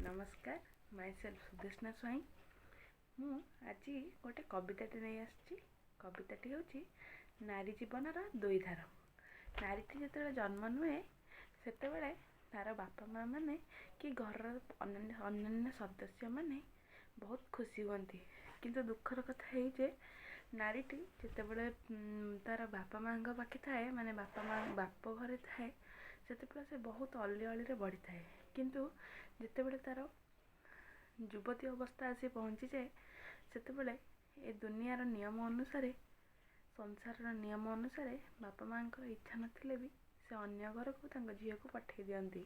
नमस्कार my self Sudeshna स्वाई मु आज गोटे कविताटी नहीं आसी कविताटी हूँ नारी जीवनर दुई धार। नारीटी जो जन्म नुहे से तार बापा माँ मैंने कि घर अन्य सदस्य मैंने बहुत खुशी हुअती किंतु दुखर कथा है जे नारीटी जितेबाला तार बापा माँ पाखे थाए माने बाप घरे थाए से बहुत अली अली बढ़ी थाए किंतु जितेबाला तार युवती अवस्था आसी पहुँची जाए से ए दुनियार नियम अनुसार संसार नियम अनुसार बापा माँ इच्छा नथिले भी से अन्य घर को झील को पठे दियंती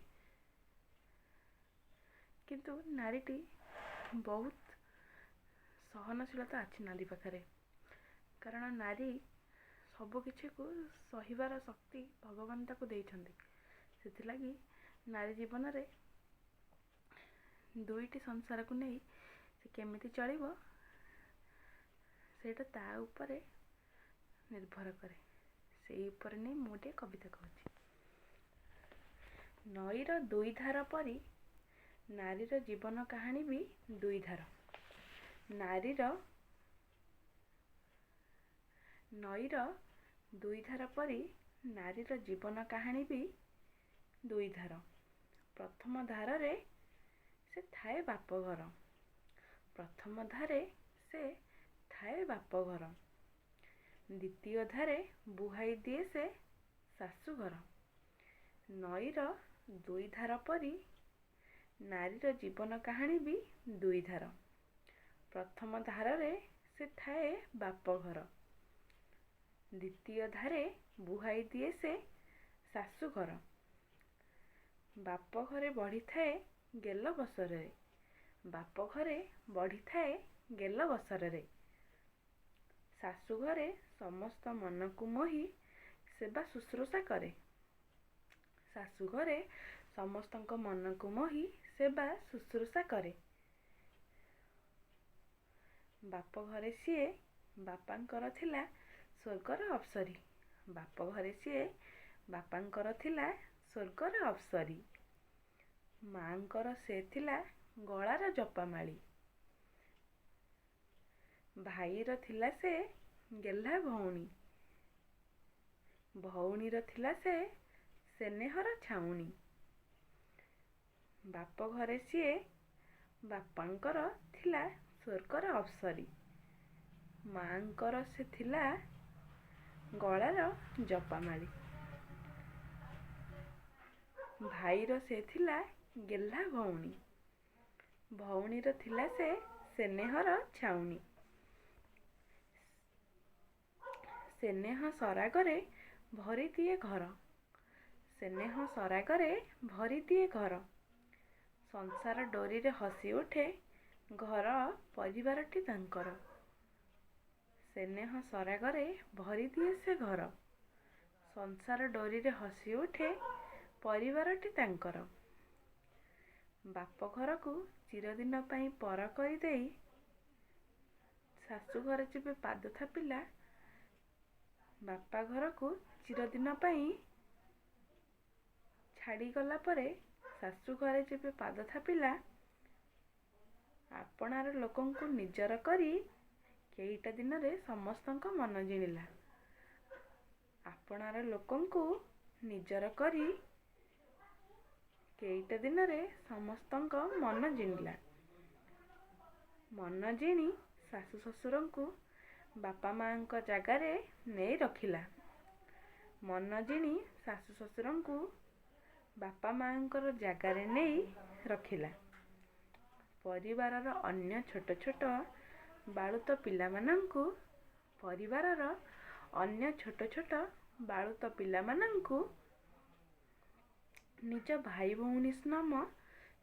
किंतु नारीटी बहुत सहनशीलता अच्छी नारी पाखरे कारण नारी सबकिछि को सहिबार शक्ति भगवान ताको देइछन्ति से लगी नारी जीवन रे दुईटी संसार को नहीं से केमिति चलिबो सेटा ता ऊपर निर्भर करे से ऊपर नहीं मुझे कविता कहूँ। नईर दुई धार परी नारीर जीवन कहानी भी दुई धार। नईर दुई धार परी नारीर जीवन कहानी भी दुई धार। प्रथम धार रे से थाए बाप घर, प्रथम धारे से थाए बाप घर, द्वितीय धारे बुहाई दिए से शाशु घर। नईर दुई धार परी नारीर जीवन कहानी भी दुई धार। प्रथम धार रे से थाए बाप घर, द्वितीय धारे बुहाई दिए से शाशु घर। बाप घरे बढ़ी थाए गेल बसर रे, बाप घरे बढ़ी थाए गेल बसर रे। शाशु घरे समस्त मन को मोही सेवा शुश्रूषा करे, शाशु घरे समस्त मन को मोही सेवा शुश्रूषा करे। बाप घरे सीए बापांकर थिला स्वर्गर अप्सरी, बाप घरे सीए बापांकर थिला स्वर्गर अप्सरी। मांकर से थिला गଳାର जपामाली, भाईर थिला से गेल्हा भौणी, भौणीर थिला से स्नेहर छाउणी। बाप घरे सीए बापांकर थिला स्वर्गर अप्सरी, मांकर से थिला गଳାର जपामाली, भाईर से थिला गेल्हा भौणी, भौणीर थिला से स्नेहर छाउणी। स्नेह सरागरे भरी दिए घर, स्नेह सरागरे भरी दिए घर। संसार डोरी रे हसी उठे घर परिवारटी तांकर, स्नेह सरागरे भरी दिए से घर। संसार डोरी रे हसी उठे परिवारटी तांकर। बाप घर को चिरदिन पाई पर करी देई शाशु घर जेबे पाद थापिला, बापा घर को चिरदिन पाई छाड़ी गला परे शाशु घरे जेबे पाद थापिला, आपणार लोकन को निजर करी केईटा दिन रे समस्तंक मन जिणिला, आपणार लोकन को निजर करी केईटा दिन रे समस्तंक मन जिणिला। मन जिणी शाशु शशुर को बापा माँ जगार नहीं रखिला, मन जिणी शाशु शशुर को बापा माँ जगार नहीं रखिला। परिवारर अन्य छोट छोट बालुत पिला मानंकु, परिवारर अन्य छोट छोट बालुत पिला मानंकु निज भाई भौणी नाम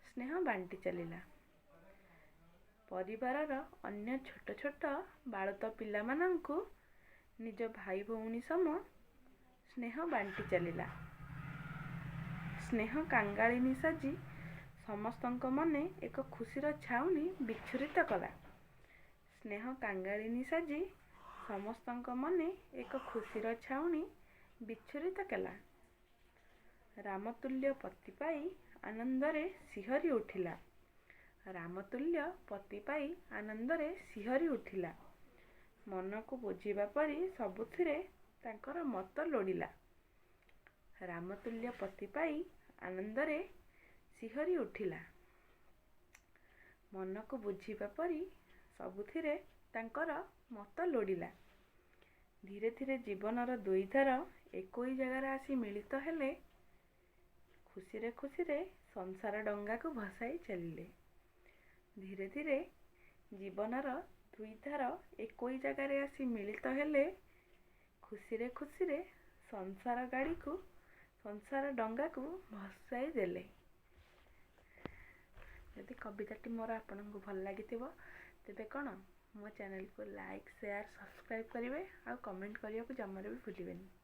स्नेह बांटी चलिला। परिवारर अन्य छोट छोट बालुत पिला मानंकु निज भाई भौणी सम स्नेह बांटी चलिला। स्नेह कांगालिनी साजी समस्तंक मने एक खुशीर छाउनी विच्छुरित कला, स्नेह कांगालिनी साजी समस्तंक मने एक खुशीर छाउनी विच्छुरित कला। रामतुल्य पति पाई आनंदरे सिहरी उठिला, ରାମତୁଲ୍ୟ ପତି ପାଇ ଆନନ୍ଦରେ ଶିହରି ଉଠିଲା। ମନକୁ ବୁଝିବା ପରି ସବୁଥିରେ ତାଙ୍କର ମତ ଲୋଡ଼ିଲା। ରାମତୁଲ୍ୟ ପତି ପାଇ ଆନନ୍ଦରେ ଶିହରି ଉଠିଲା। ମନକୁ ବୁଝିବା ପରି ସବୁଥିରେ ତାଙ୍କର ମତ ଲୋଡ଼ିଲା। ଧୀରେ ଧୀରେ ଜୀବନର ଦୁଇଧାର ଏକୋଇ ଜାଗାରେ ଆସି ମିଳିତ ହେଲେ। ଖୁସିରେ ଖୁସିରେ ସଂସାର ଡଙ୍ଗାକୁ ଭସାଇ ଚାଲିଲେ। ଧୀରେ ଧୀରେ ଜୀବନର ଦୁଇଧାର ଏକୋଇ ଜାଗାରେ ଆସି ମିଳିତ ହେଲେ। ଖୁସିରେ ଖୁସିରେ ସଂସାର ଡଙ୍ଗାକୁ ଭସାଇ ଦେଲେ। ଯଦି କବିତାଟି ମୋର ଆପଣଙ୍କୁ ଭଲ ଲାଗିଥିବ ତେବେ କ'ଣ ମୋ ଚ୍ୟାନେଲକୁ ଲାଇକ୍, ସେୟାର, ସବସ୍କ୍ରାଇବ୍ କରିବେ ଆଉ କମେଣ୍ଟ କରିବାକୁ ଜମାରୁ ବି ଭୁଲିବେନି।